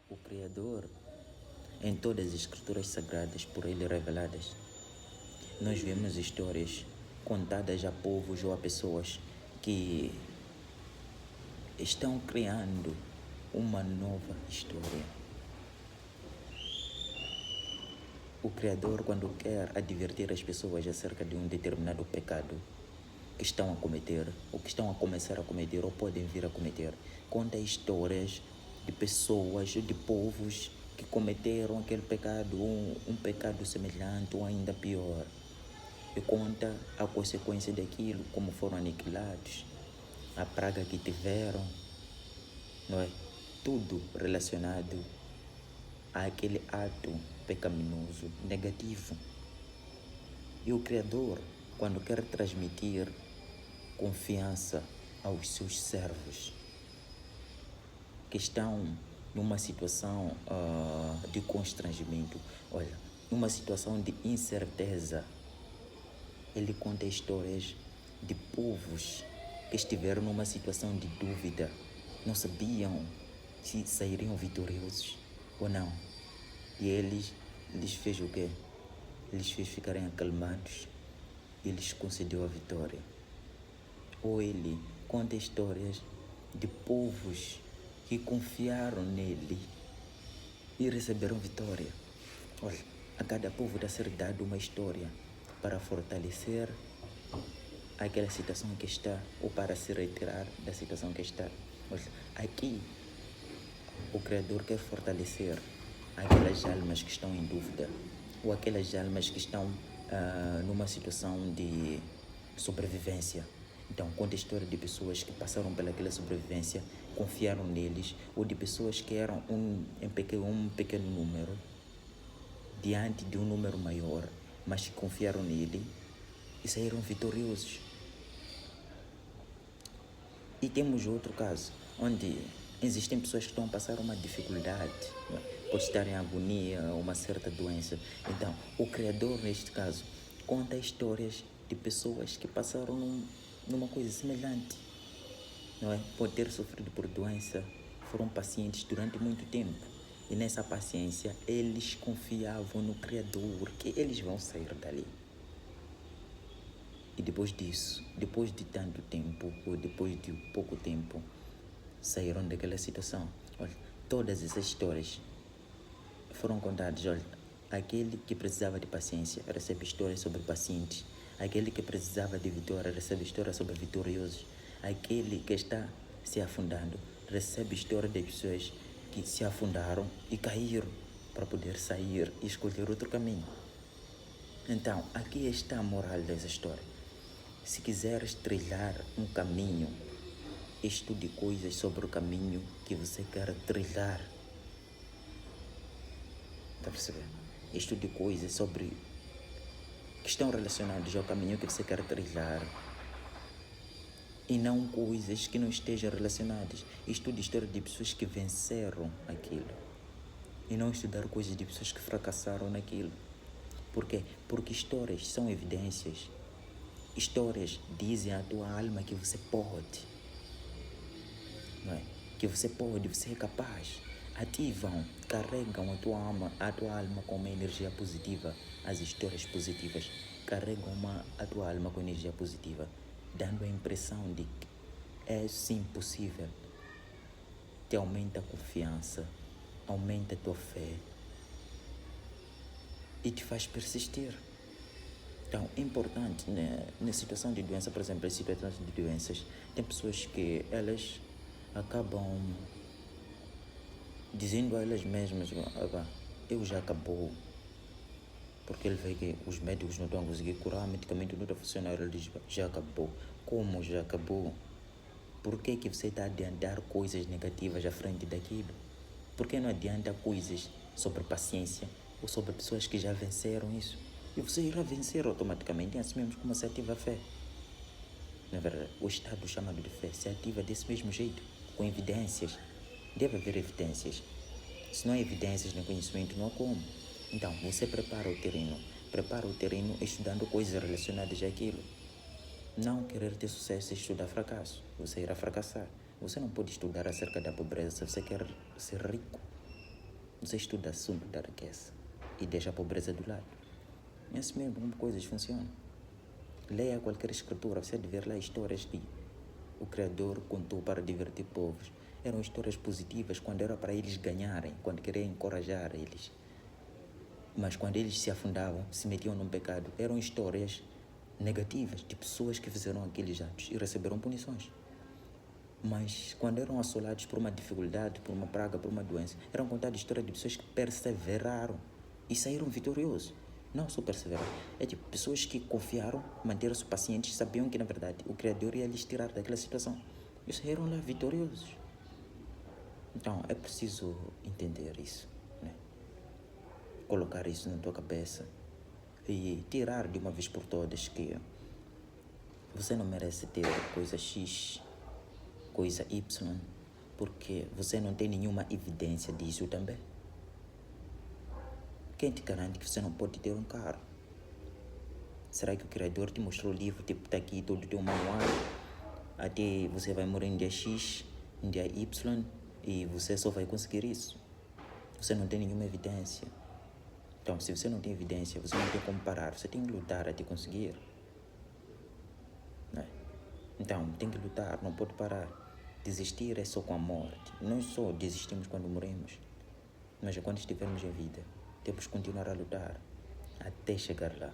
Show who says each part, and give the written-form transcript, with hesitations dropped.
Speaker 1: O Criador, em todas as escrituras sagradas por ele reveladas, nós vemos histórias contadas a povos ou a pessoas que estão criando uma nova história. O Criador, quando quer advertir as pessoas acerca de um determinado pecado que estão a cometer, ou que estão a começar a cometer, ou podem vir a cometer, conta histórias de pessoas ou de povos que cometeram aquele pecado, um pecado semelhante ou ainda pior. E conta a consequência daquilo, como foram aniquilados, a praga que tiveram, não é? Tudo relacionado àquele ato pecaminoso, negativo. E o Criador, quando quer transmitir confiança aos seus servos que estão numa situação de constrangimento, olha, numa situação de incerteza, ele conta histórias de povos que estiveram numa situação de dúvida, não sabiam se sairiam vitoriosos ou não. E ele lhes fez o quê? Eles fez ficarem acalmados e lhes concedeu a vitória. Ou ele conta histórias de povos que confiaram nele e receberam vitória. Olha, a cada povo dá ser dado uma história para fortalecer aquela situação que está, ou para se retirar da situação que está. Olha, aqui o Criador quer fortalecer aquelas almas que estão em dúvida, ou aquelas almas que estão numa situação de sobrevivência. Então, conta a história de pessoas que passaram pelaquela sobrevivência, confiaram neles, ou de pessoas que eram um pequeno número, diante de um número maior, mas que confiaram nele e saíram vitoriosos. E temos outro caso, onde existem pessoas que estão a passar uma dificuldade, pode estar em agonia, uma certa doença. Então, o Criador, neste caso, conta histórias de pessoas que passaram numa coisa semelhante, não é? Pode ter sofrido por doença, foram pacientes durante muito tempo. E nessa paciência, eles confiavam no Criador, que eles vão sair dali. E depois disso, depois de tanto tempo, ou depois de pouco tempo, saíram daquela situação. Olha, todas essas histórias foram contadas. Olha, aquele que precisava de paciência recebe histórias sobre pacientes. Aquele que precisava de vitória recebe histórias sobre vitoriosos. Aquele que está se afundando recebe histórias de pessoas que se afundaram e caíram para poder sair e escolher outro caminho. Então, aqui está a moral dessa história. Se quiseres trilhar um caminho, estude coisas sobre o caminho que você quer trilhar. Está a perceber? Estude coisas sobre que estão relacionadas ao caminho que você quer trilhar, e não coisas que não estejam relacionadas. Estude história de pessoas que venceram aquilo, e não estudar coisas de pessoas que fracassaram naquilo. Por quê? Porque histórias são evidências. Histórias dizem à tua alma que você pode, não é? Que você pode, você é capaz. Ativam, carregam a tua alma com uma energia positiva. As histórias positivas carregam a tua alma com energia positiva, dando a impressão de que é sim possível. Te aumenta a confiança, aumenta a tua fé e te faz persistir. Então, é importante, né? Na situação de doença, por exemplo, em situações de doenças, tem pessoas que elas acabam dizendo a elas mesmas: eu já acabou. Porque ele vê que os médicos não estão a conseguir curar, o medicamento não está funcionando, ele diz: já acabou. Como já acabou? Por que você está a adiantar coisas negativas à frente daquilo? Por que não adianta coisas sobre paciência ou sobre pessoas que já venceram isso? E você irá vencer automaticamente, assim mesmo como se ativa a fé. Na verdade, o estado chamado de fé se ativa desse mesmo jeito, com evidências. Deve haver evidências. Se não há evidências no conhecimento, não há como. Então, você prepara o terreno estudando coisas relacionadas àquilo. Não querer ter sucesso é estudar fracasso. Você irá fracassar. Você não pode estudar acerca da pobreza se você quer ser rico. Você estuda o assunto da riqueza e deixa a pobreza do lado. É assim mesmo como coisas funcionam. Leia qualquer escritura, você deve ver lá histórias que o Criador contou para divertir povos. Eram histórias positivas quando era para eles ganharem, quando queria encorajar eles. Mas quando eles se afundavam, se metiam num pecado, eram histórias negativas de pessoas que fizeram aqueles atos e receberam punições. Mas quando eram assolados por uma dificuldade, por uma praga, por uma doença, eram contadas histórias de pessoas que perseveraram e saíram vitoriosos. Não só perseveraram, é tipo pessoas que confiaram, manteram-se pacientes, sabiam que na verdade o Criador ia lhes tirar daquela situação e saíram lá vitoriosos. Então é preciso entender isso, né? Colocar isso na tua cabeça e tirar de uma vez por todas que você não merece ter coisa X, coisa Y, porque você não tem nenhuma evidência disso também. Quem te garante que você não pode ter um carro? Será que o Criador te mostrou o livro, tipo, tá aqui todo o teu manual, até você vai morrer em dia X, em dia Y, e você só vai conseguir isso? Você não tem nenhuma evidência. Então, se você não tem evidência, você não tem como parar, você tem que lutar até conseguir, né? Então, tem que lutar, não pode parar. Desistir é só com a morte. Nós só desistimos quando morremos, mas quando estivermos em vida, temos que continuar a lutar até chegar lá.